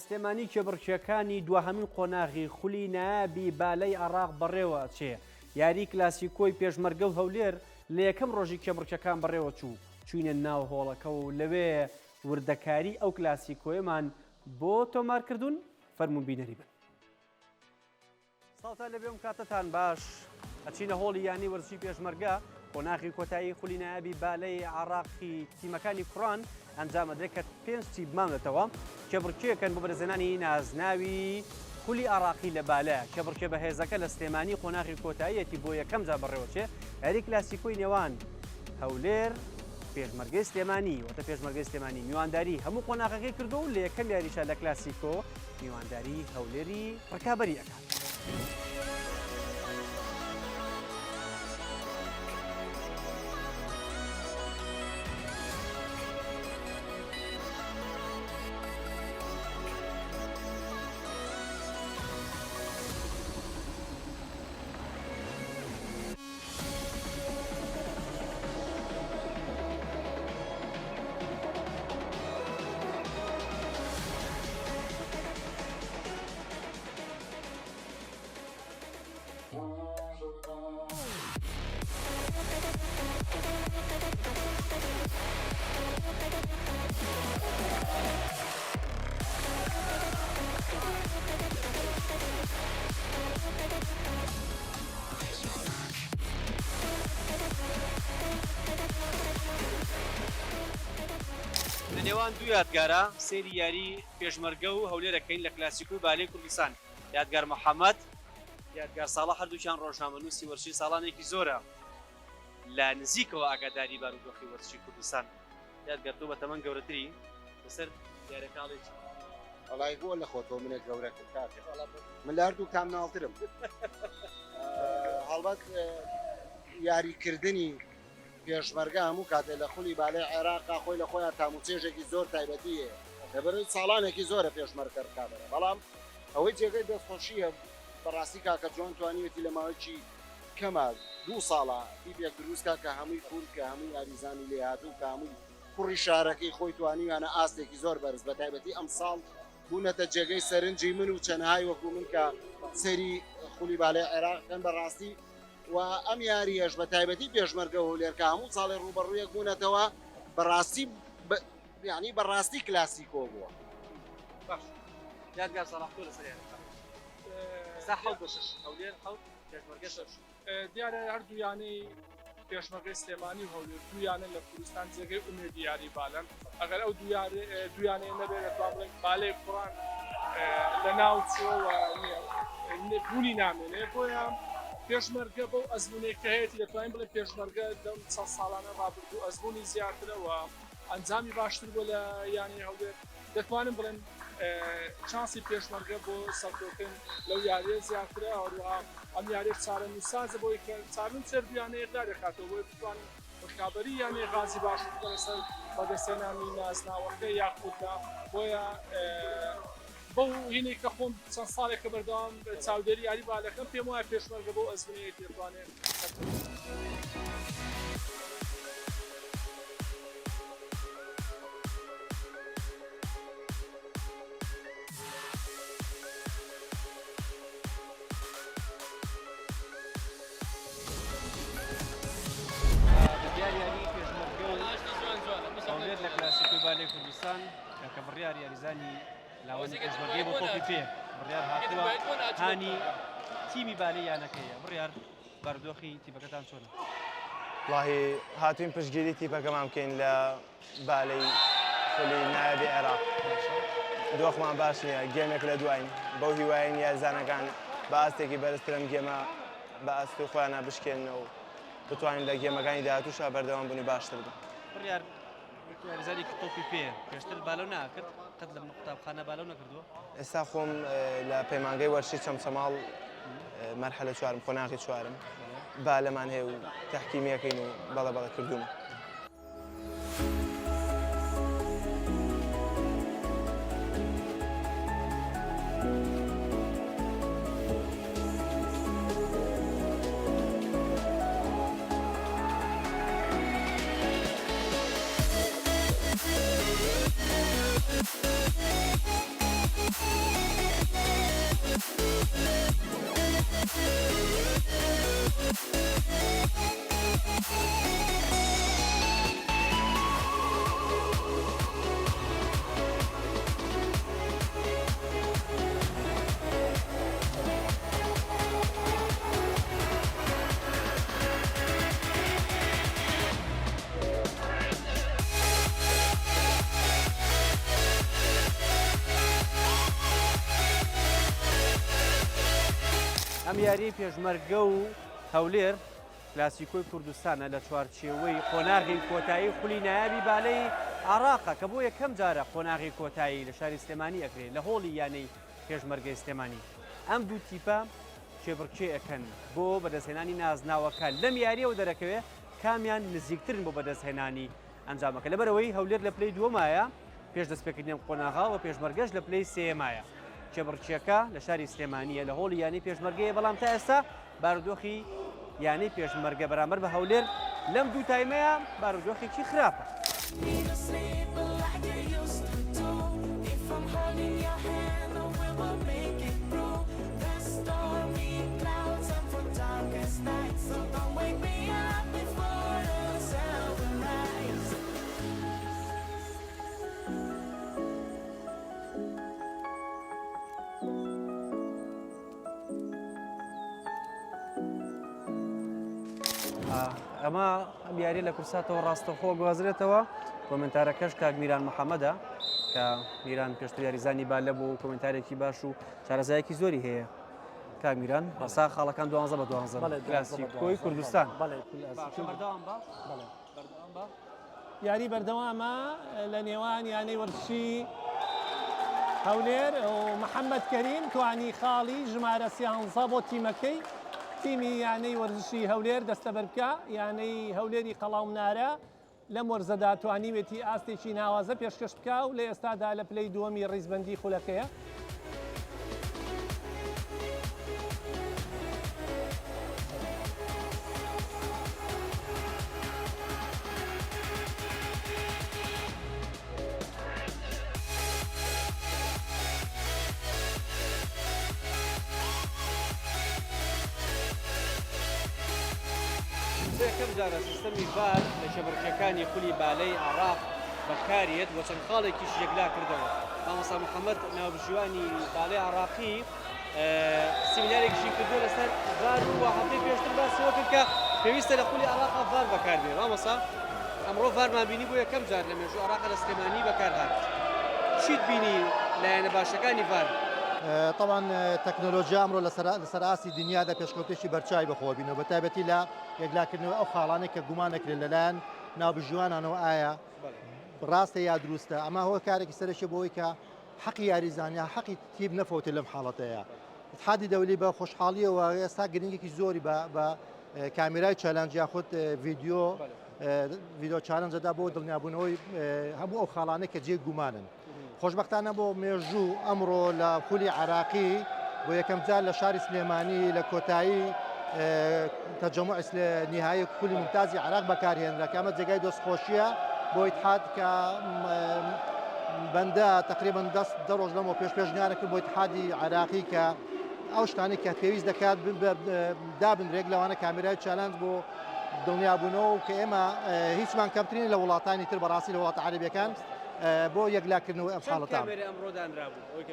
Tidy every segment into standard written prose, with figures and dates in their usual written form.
سلێمانی کێبڕکیەکانی دووهەمین قۆناغی خولی نایابی بالەی عێراق بەڕێوە چێ یاری کلاسیکۆی پێشمەرگە و هەولێر لە یەکەم ڕۆژی کێبڕکیەکان بەڕێوە چوونە ناو هۆڵەکە و لەوێ وردەکاری ئەو کلاسیکۆیەمان بۆ تۆمارکردوون فەرموون بینەری بن. ساڵتان لەبێ کاتتان باش ئەچینە هۆڵی یانی وەرزشی پێشمەرگە قۆناغی کۆتایی خولی نایابی بالەی عێراقی تیمەکانی کوڕان ئەنجامەدرێت کە 5 تیم مامێتەوە کێبڕکێکن بۆ بەرزێنانی نازناوی خولی عێراقی لە بالە کێبڕکێ بەهێزەکە لە سلێمانی قۆناغی کۆتاییەتی بۆ یەکەم جا بەڕێوەچێ یاری کلاسیکۆی نێوان هەولێر پێشمەرگەی سلێمانی وەتە پێشمەرگەی سلێمانی میوانداری هەموو قۆناغەکەی کردو و لە یەکەم یاریشە لە کلاسیکۆ میوانداری هەولێری ڕکابەری ئەکات. لە نێوان دوو یادگارە سێری یاری پێشمەرگە و هەولێرەکەین لە کلاسیکۆی بالەی کوردستان یادگار محەممەد یادگار ساڵە هەردووچیان ڕۆژنامەنووسی وەرزشی ساڵانێکی زۆرە لە نزیکەوە ئاگاداری بارودۆخی وەرزشی کوردستان یادگار تۆ بە تەمەن گەورەتری لەسەر یاریەکانڵێکی وڵای بۆ لە خۆتۆ منێک گەورەکە کات من لە هەردوو کام ناڵترم هەڵبەت یاریکردنی پێشمەرگە هەموو کاتێ لە خولی بالای عێراقا خۆی لە خۆیان تاموچێژێکی زۆر تایبەتیە لەبەرەوەی ساڵانێکی زۆرە پێشمەرگە ڕکابەرە بەڵام ئەوەی جێگەی دەستخۆشیە بەڕاستی کاکە جوان توانیوێتی لە ماوەیەکی کەمە 2 ساڵە هیچ دروستکە کە هەمووی کورد کە هەمووی یاریزانی لێهاتوو کە هەمووی کوڕی شارەکەی خۆی توانیوانە ئاستێکی زۆر بەرز بە تایبەتی ئەم ساڵ بوونەتە جێگەی سەرنجی من و چەندهای وەکو من کە سەری خولی بالای عێراقەکەن بەڕاستی و ئەم یاریەش بە تایبەتی پێشمەرگە و هەولێر کە هەموو ساڵی ڕوبەڕوویەک بوونەتەوە بەڕاستی یعنی بەڕاستی کلاسیکۆ بووە. باش یادگار ساڵح تۆ لەسەر یاریەکە حەوت بەشش هەولێر حەوت پێشمەرگە شەش دیارە هەردوویانەی پێشمەرگەی سلێمانی و هەولێر دوویانە لە کوردستان جێگەی ئومێدی یاری بالەن ئەگەر ئەو دوویانەیە نەبێت دەتوان بڵێن بالەی کوڕان لە ناو چۆوە بوونی نامێنێ بۆیان پێشمەرگە بەو ئەزمونێک کە هەیەی دەتوانین بڵێ پێشمەرگە دەم چەند ساڵانە ڕابردوو ئەزمموی زیاترەوە ئەنجامی باشتر بۆ لە یانی هەولێر دەتوانم بڵێن چانسی پێشمەرگە بۆ سەرکەوتن لەو یاریە زیاترە هەروەها ئەم یاریە چارە نووسازە بۆی کە چارن سەردویانە ئێقدارێکاتەوە بۆی بتوانین ڕکابەری یانی غازی باشتر لەسەر بەدەستێنانی نازناوەکە یاخوددا بۆیە بەو هینەی کە خۆم چەند ساڵێکە بەردەوام چاودێری یاری بالەکەم پێم وایە پێشمەرگە بۆ ئەزمونەیەک دەتوانێت هەولێر لە کلاسیکۆی بالای کوردستان کە بڕیار یاریزانی لاوەنی پێشمەرگەی بۆ تۆپی پێ بڕیار هاتووە هانی تیمی بالای یانەکەیە بڕیار بارودۆخی تیپەکەتان چۆنە؟ وڵاهی هاتوین پشتگیری تیپەکەمان بکەین لە بالەی خولی نایابی عێراق دۆخمان باش نییە گێمێک لە دوایین بەو هیواین یاریزانەکان بە ئاستێکی بەرزترم گێمە بە ئاستی خۆیانە بشکێنەوە و بتوانین لە گێمەکانی داهاتووشا بەردەوام بوونی باشتر بن. بڕیار یاریزانی کە تۆپی پێ پێشتر بالەو ناکرد قەت لە قوتابخانە بالەو نەکردووە؟ ئێستا خۆم لە پەیمانگەی وەرشی چەمچەماڵ مەرحەلە چوارم قۆناغی چوارم بالەمان هەیە و تەحکیمیەکەین و بەڵە کردوومە. ئەم یاری پێشمەرگە و هەولێر کلاسیکۆی کوردستانە لە چوارچێوەی قۆناغی کۆتایی خولی نایابی بالەی عراقە کە بۆ یەکەم جارە قۆناغی کۆتایی لە شاری سلێمانی ئەکرێت لە هۆڵی یانەی پێشمەرگەی سلێمانی. ئەم دوو تیپە چێبڕکێ ئەەکەن بۆ بەدەستهێنانی نازناوەکە لەم یاریەوە دەرەکەوێت کامیان نزیکترن بۆ بەدەستهێنانی ئەنجامەکە لەبەرەوەی هەولێر لە پلەی دووەمایە پێش دەستپێکردنی قۆناغا و پێشمەرگەش لە پلەی سێمایە. چێبڕکێەکە لە شاری سلێمانیە لە هۆڵی یانی پێشمەرگەیە بەڵام تا ئێستا بارودۆخی یانی پێشمەرگە بەرامبەر بە هەولێر لەم دوو تایمەیە بارودۆخێکی خراپە. ئەمە ئەم یاری لە کورساتەوە ڕاستەخۆ گوازرێتەوە کۆمنتارەکەش کاک میران محەممەدە کە میران پێشتر یاریزانی با لە بوو کۆمنتارێکی باش و چارەزایەکی زۆری هەیە. کاک میران بەسا خاڵەکان 12/12 کلاسیکۆی کوردستان یاری بەردەوامە لە نێوان یانەی وەرزشی هەولێر و محەممەد کەریم توانی خاڵی ژمارە 13 بۆ تیمەکەی تیمی یانەی وەرزشی هەولێر دەستەبەر بکە. یانەی هەولێری قەڵاونارە لەم وەرزەدا توانیوێتی ئاستێکی ناوازە پێشکەش بکە و لە ئێستادا لە پلەی دووەمی ڕیزبەندی خولەکەیە. یەکەم جارە سیستەمی ڤار لە شەبڕکەکانی خولی بالەی عراق بەکارێت بۆ چەند خاڵێکیش یەکلا کردەوە. مامۆستا محەممەد ناوبژوانی بالەی عراقی سیمینارێکیشی کردو لەسەر ڤار و هەفتەی پێشتر باسەوە کرد کە پێویستە لە خولی عراقا ڤار بەکاربێت. مامۆستا ئەمڕۆ ڤارمان بینی بۆ یەکەم جار لە مێژوو عراقا لە سلێمانی بەکارهات. چیت بینی لایەنە باشەکانی ڤار؟ طبعا تەکنۆلۆژیا ئەمڕۆ لەسەر ئاسی دنیادا پێشکەوتێکی بەرچای بەخۆبینەوە بەتایبەتی لە یەکلاکردنەوە ئەو خاڵانێک کە گومانەکرێن لەلایەن ناوبژوانانەوە ئایا ڕاستە یا دروستە. ئەمە هۆ کارێکی سەرشی بۆی کە حەقی یاریزانیا حەقی تیب نەفەوتە لەم حاڵەتەیە. اتحادی دەولی بە خۆشحاڵیەوە ئێستا گرنگێکی زۆری بە کامێرای چالنج یاخود ڤیدیۆ چالنجەدا بۆ دڵنیابوونەوەی هەموو ئەو خاڵانێک کە جێ گومانن. خۆشبەختانە بۆ مێژوو ئەمڕۆ لە خولی عراقی بۆ یەکەم جار لە شاری سلێمانی لە کۆتایی تەجەموع نهایی خولی ممتازی عراق بەکارهێنرا ئەمە جێگای دۆستخۆشیە بۆ ئیتحاد کە بەندە تقریبان دە ڕۆژ لەمەوە پێشنیارە کرد بۆ ئیتحادی عراقی کە ئەو شتانی کە پێویست دەکات دابنرێک لەوانە کامێرای چالنج بۆ دڵنیابوونەوە و کە ئێمە هیچمان کەمترین لە وڵاتانی تر بەڕاستی لە وڵاتە عەرەبیەکان بۆ یەکلاکردنەوە ئەم حاڵەتان.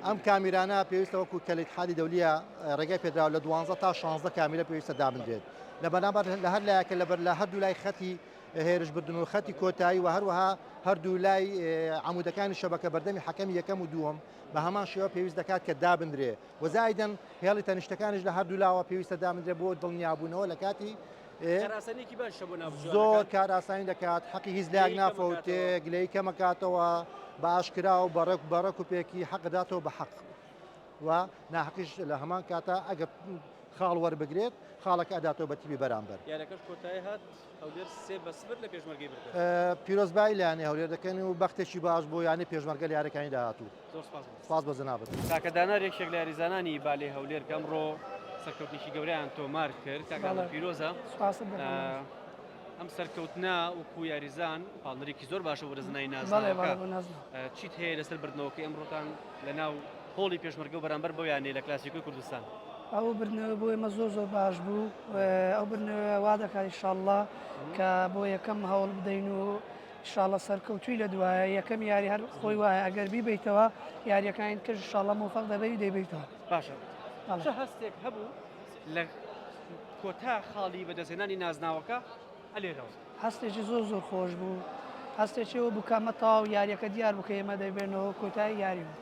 ئەم کامیرانە پێویستە وەکو کە لە ئیتحادی دەولیە ڕێگای پێدراوە لە 12 تا 16 کامیرە پێویستە دابنرێت لە بەرامبەر لە هەر لایەکە لە هەردوو لای خەتی هێرشبردن و خەتی کۆتایی و هەروەها هەردوو لای عمودەکانی شەبەکە بەردەمی حەکەمی یەکەم و دووەم بە هەمان شێوە پێویست دەکات کە دابنرێ وەزایدەن هێڵی تەنیشتەکانیش لە هەردوو لاوە پێویستە دابنرێ بۆ دڵنیابوونەوە لە کاتی زۆر کار ئاسانی دەکات حەقی هیچ لایەک نافەوتێ گلەی کەمەکاتەوە بە ئاشکرا و بەڕێک و پێکی حەقداتەوە بە حەق و ناحەقیش لە هەمان کاتە ئەگەر خاڵ وەربگرێت خاڵەکە ئەداتەوە بە تیبی بەرامبەر. یاریەکەش کۆتایی هات هەولێر 3-0 لە پێشمەرگەی برد. پیرۆزبای لایەنی هەولێر دەکەن و بەختێکی باش بۆ یانی پێشمەرگە لە یاریەکانی داهاتوو. سپاس بە جەنابەت. کاکە دانار یەکێک لە یاریزانانی بالەی هەولێر کە ئەمڕۆ سەرکەوتنیشی گەورەیان تۆمار کرد کاکە پیرۆزە ئەم سەرکەوتنە وەکو یاریزان پاڵنەرێکی زۆر باشە بۆ دەزنای نازناوەکە چیت هەیە لەسەر بردنەوەکەی ئەمڕۆتان لە ناو هۆڵی پێشمەرگە و بەرامبەر بۆ یانەی لە کلاسیکۆی کوردستان؟ ئەو بردنەوە بۆ ئێمە زۆر باش بوو ئەو بردنەوە وا دەکات ئینشاءڵڵا کە بۆ یەکەم هەوڵ بدەین و ئینشاءڵڵا سەرکەوتووی لە دوایە یەکەم یاری هەر خۆی وایە ئەگەر بیبیتەوە یاریەکانی تر ئینشاءڵڵا موفەق دەبێت دەیبیتەوە. باشە چه هەستێک هەبوو لە کۆتا خاڵی بەدەستهێنانی نازناوەکە ئەلێرەوە؟ هەستێکی زۆر خۆش بوو هەستێکیەوە بووکەمە تاو یاریەکە دیار بکە ئێمە دەبێنەوە کۆتایی یاری بوو.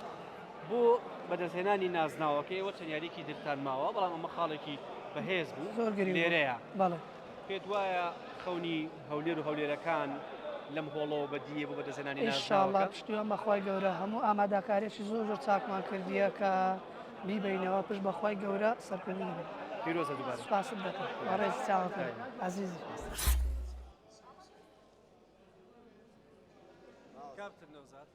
بۆ بەدەستهێنانی نازناوەکەی وە چەند یاریکی درتان ماوە بەڵام ئەمە خاڵێکی بەهێز بوو زۆر گرنگ بوو. لێرەیە بەڵێ پێت وایە خەونی هەولێر و هەولێرەکان لەم هۆڵەوە بەدیە بۆ بەدەستهێنانی ئینشاءالله نازناوەکە پشتیوان بەخوای گەورە هەموو ئامادەکاریەکی زۆر زۆر چاکمان کردیە کە بیبینەوە پشت بەخوای گەورە سەرکردنی بێت. پیرۆزە دووبارە. سپاست دەکەم بەڕێز چاوەکە عەزیزی. کاپتن نەوزاد.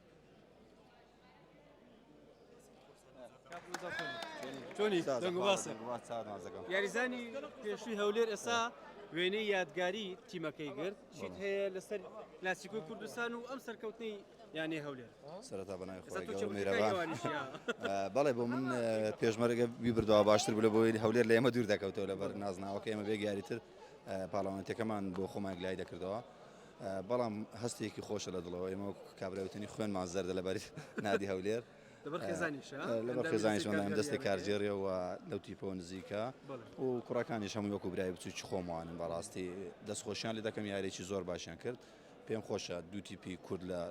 چۆنی دەنگ و باسە یاریزانی پێشووی هەولێر ئێستا وێنەی یادگاری تیمەکەی گرت چیت هەیە لەسەر کلاسیکۆی کوردستان و ئەم سەرکەوتنی یانەی هەولێر سەرەتا بەناوی خۆی گەورە میرەبان بەڵێ بۆ من پێشمەرگە بیبردەوە باشتر بوو لە بۆی هەولێر لە ئێمە دوور دەکەوتەوە لەبەر نازناوەکە ئێمە بێ یاریتر پاڵەوانتەکەمان بۆ خۆمان گلای دەکردەوە بەڵام هەستێکی خۆشە لە دڵەوە ئێمە کابراوتنی خوێنمان زەردە لەبەری نادی هەولێر لەبەر خێزانیشمان دەستی کارجێڕیەوە لەو تیپۆ نزیکە و کوڕەکانیش هەموو وەکو برای بچووی خۆمانن بەڕاستی دەستخۆشیان لێ دەکەم یاریی زۆر باشیان کرد پێم خۆشە دوو تیپی کورد لە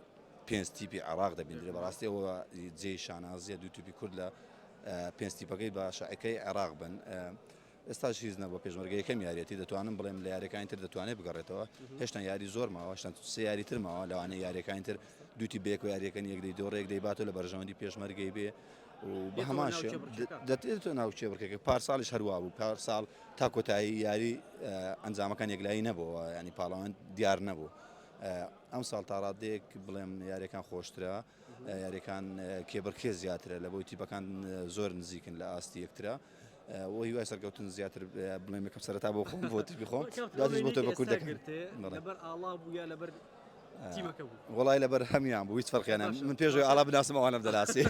5 تیپی عراق دەبیندرێ بەڕاستی ئەوە جێی شانازیە دوو تیپی کورد لە 5 تیپەکەی بە شعەکەی عراق بن ئێستاش هیچ نەبووە پێشمەرگە یەکەم یاریەتی دەتوانم بڵێم لە یاریەکانی تر دەتوانێت بگەڕێتەوە هێشتا یاری زۆر ماوە هێشتا سێ یاری تر ماوە لەوانەیە یاریەکانی تر دووتی بێک و یاریەکەن یەک دەی دۆڕێک دەیباتەوە لە بەرژەوەندی پێشمەرگەی بێ و بە هەمان دەتێتەوە ناو چێبڕکێکە پارساڵیش هەروە بوو پارساڵ تا کۆتایی یاری ئەنجامەکان یەکلایی نەبووە ینی پاڵەوان دیار نەبوو ئەم ساڵ تا ڕادەیەک بڵێم یاریەکان خۆشترە یاریەکان کێبڕکێ زیاترە لە بۆی تیپەکان زۆر نزیکن لە ئاستی یەکترە و هیوای سەرکەوتن زیاتر بڵێم یەکەم سەرەتا بۆ خۆم بۆ تیپی خۆم دادیش بۆ تۆ بە کورد دەکەم لەبەر ئاڵا بوو یا لەبەر تیمەکە بوو وڵای لەبەر هەمیان بوو هیچ فەرقیانە من پێشەوەی ئاڵا بناسم ئەوانە بدەلاسی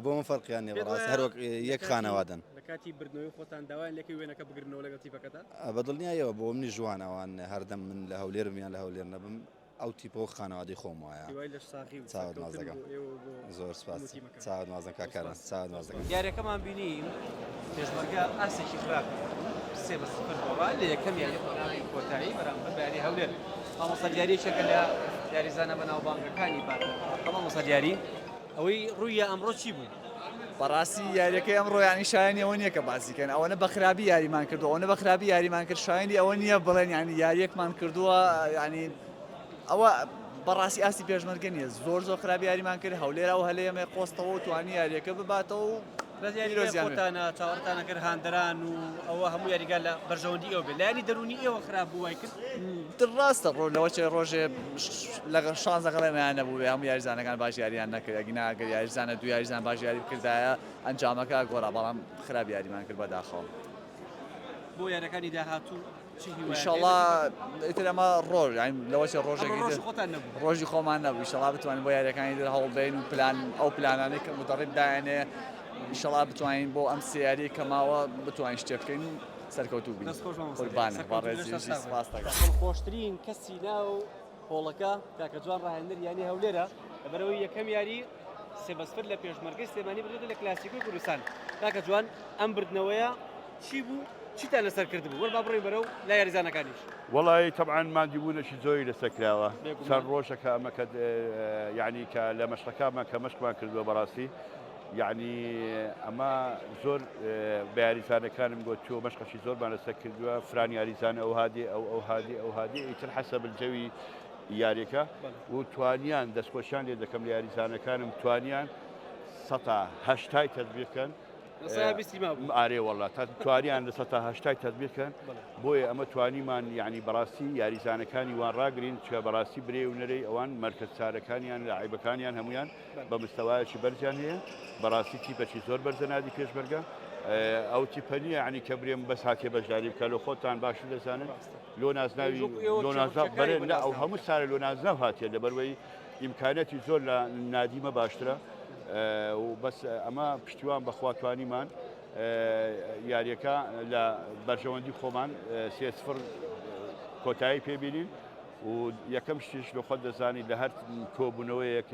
بۆ من فەرقیان نیە بەڕاستی هەروەک یەک خانەوادن لە کاتی بردنەوەی خۆتان داوایان لەکەی وێنەکە بگرنەوە لەگەڵ تیپەکەدا بەدڵنیایەوە بۆ منی جوان ئەوان هەردەم من لە هەولێرمیان لە هەولێر نەبم ئەو تیپۆ خانەوادی خۆم وایە چاوت ماز دەکەم زۆر سپاس چاوت مازم کاکارم چاوت ماز دەکەم یاریەکەمان بینیم پێشمەرگە ئاسێکی خراپ 3-0 لە یەکەم یاری کۆتایی بەرامبەر بە یاری هەولێر مامۆستا دیاریەکێکە لە یاریزانە بەناوبانگەکانی مامۆستا دیاری ئەوەی ڕوویە ئەمڕۆ چی بوو بەڕاستی یاریەکەی ئەمڕۆ ینی شایانی ئەوە نییە کە باسیکەن ئەوەنە بە خراپی یاریمان کردو ئەوەنە بە خراپی یاریمان کرد شایانی ئەوە نییە بڵێن ینی یاریەکمان کردووە ینی ئەوە بەڕاستی ئاستی پێشمەرگە نیە زۆر خراپی یاریمان کرد هەولێرا و هەلەیەمێ قۆستەوە و توانی یاریەکە بباتەوە و خۆتانە چاوەڕتانە کرد هاندران و ئەوە هەموو یاریگا لە بەرژەوەندی ئەو بێت لایانی دەرونی ئێوە خراپ بوو وای کرد ڕاستە ڕۆ لەوە چێ ڕۆژێ لەگەڵ شانزەقەڵەمیان نەبوو هەموو یاریزانەکان باش یاریان نەکرد ئەگەر یاریزانە دوو یاریزان باش یاری کردایە ئەنجامەکە گۆڕا بەڵام خراپ یاریمان کرد بەداخەوە بۆ یاریەکانی داهاتوو ئینشاڵڵا ئیتر ئەمە ڕۆژ لەوە چێ ڕۆژێکی ڕۆژی خۆمان نەبوو ئینشاڵڵا بتوانین بۆ یاریەکانی در هەوڵدەین و ئەو پلانانەی کە مدەڕیب دایانێ ئینشاڵڵا بتوانین بۆ ئەم سیاری کەماوە بتوانین شتێ بکەین و سەرکەوتوو بین قوربانە بەڕێزیشی سپاس دەکەم خۆشترین کەسی ناو هۆڵەکە کاکە جوان ڕاهێنەر یانی هەولێرە لەبەرەوەی یەکەم یاری 3-0 لە پێشمەرگەی سلێمانی بردووە لە کلاسیکۆی کوردستان کاکە جوان ئەم بردنەوەیە چی بوو چیتان لەسەر کرد بوو وەرە با بڕۆین بەرەو لا یاریزانەکانیش وڵی طبعا مادیبوونەشی زۆری لەسەر کراوە چەند ڕۆژەکە ئەمەکە یعنی کە لە مەشقەکانمان کە مەشقمان کردووە بەڕاستی یعنی ئەمە زۆر بە یاریزانەکانم گوت چۆ مەشقەشی زۆرمان لەسەر کردووە فران یاریزانە ئەو هادی ئیتر حەسەب الجەوی یاریەکە و توانیان دەستخۆشیان لێ دەکەم لە یاریزانەکانم توانیان 180 تەطبیقکەن ئارێ وەڵات توانیان لە 180 تەطبیقکەن بۆیە ئەمە توانیمان یعنی بەڕاستی یاریزانەکانی وان ڕاگرین چکە بەڕاستی برێ و نەرەی ئەوان مەرکەز چارەکانیان لە عیبەکانیان هەمویان بە مستەوایەکی بەرجیان هەیە بەڕاستی تیپەکی زۆر بەرزە نادی پێشمەرگە ئەو تیپەنیە عنی کە برێم بەس هاتێ بەشداری بکە لە خۆتان باشتر دەزانن لۆ نازناوی لۆ نازناو بەرێ ئەو هەموو سارە لۆ نازناو هاتێ لەبەرەوەی ئیمکانەتی زۆر لە نادیمە باشترە و بەس ئەمە پشتیوان بەخواتوانیمان یاریەکە لە بەرژەوەندی خۆمان 3-0 کۆتایی پێبینین و یەکەم شتیش لە خۆت دەزانی لە هەر کۆبوونەوەیەک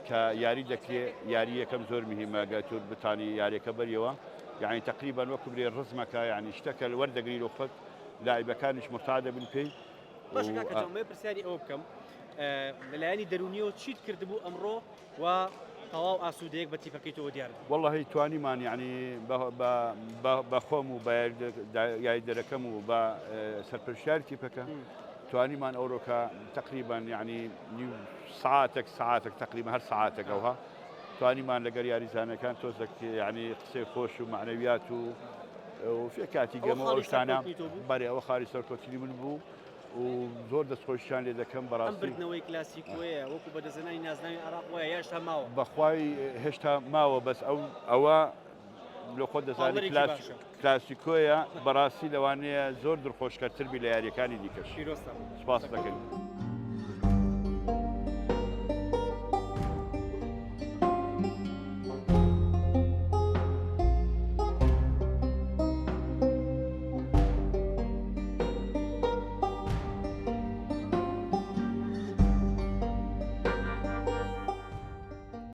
کە یاری دەکرێت یاری یەکەم زۆر مهمە گەتور بتانی یاریەکە بەریەوە یعنی تقریبا وەکو برێ ڕزمەکە یعنی شتەکە وەردەگری لە خۆت لاعیبەکانیش مرتاحە بن پێی باشە کاکە جوان پرسیاری ئەوە بکەم لەلایەنی دەرونیەوە چیت کردبوو ئەمڕۆ و تەواو ئاسوودەیەک بە تیپەکەی تۆ دیار والله توانیمان یعنی بە خۆم و بە یاریدەرەکەم و بە سەرپەرشتیاری تیپەکە توانیمان ئەوڕۆکە تقریبا یعنی نیو ساعتێک تقریبا هەر ساعتێکەوە توانیمان لەگەر یاریزانەکان تۆزێک یعنی قسەی خۆش و معنەویات و فێ کاتی گەمەوە ئەو شتانە بەرێ ئەوە خاری سەرکەوتنی من بوو و زۆر دەستخۆشیان لێ دەکەم بەڕاستی بردنەوەی کلاسیکۆیە وەکو بەدەزێنانی نازناوی عراق وایە یا هێشتا ماوە بەخوای هێشتا ماوە بەس ئەوە لە خۆ دەزانی کلاسیکۆیە بەڕاستی لەوانەیە زۆر دڵخۆشکەرتر بی لە یاریەکانی دیکەش سپاس دەکەین.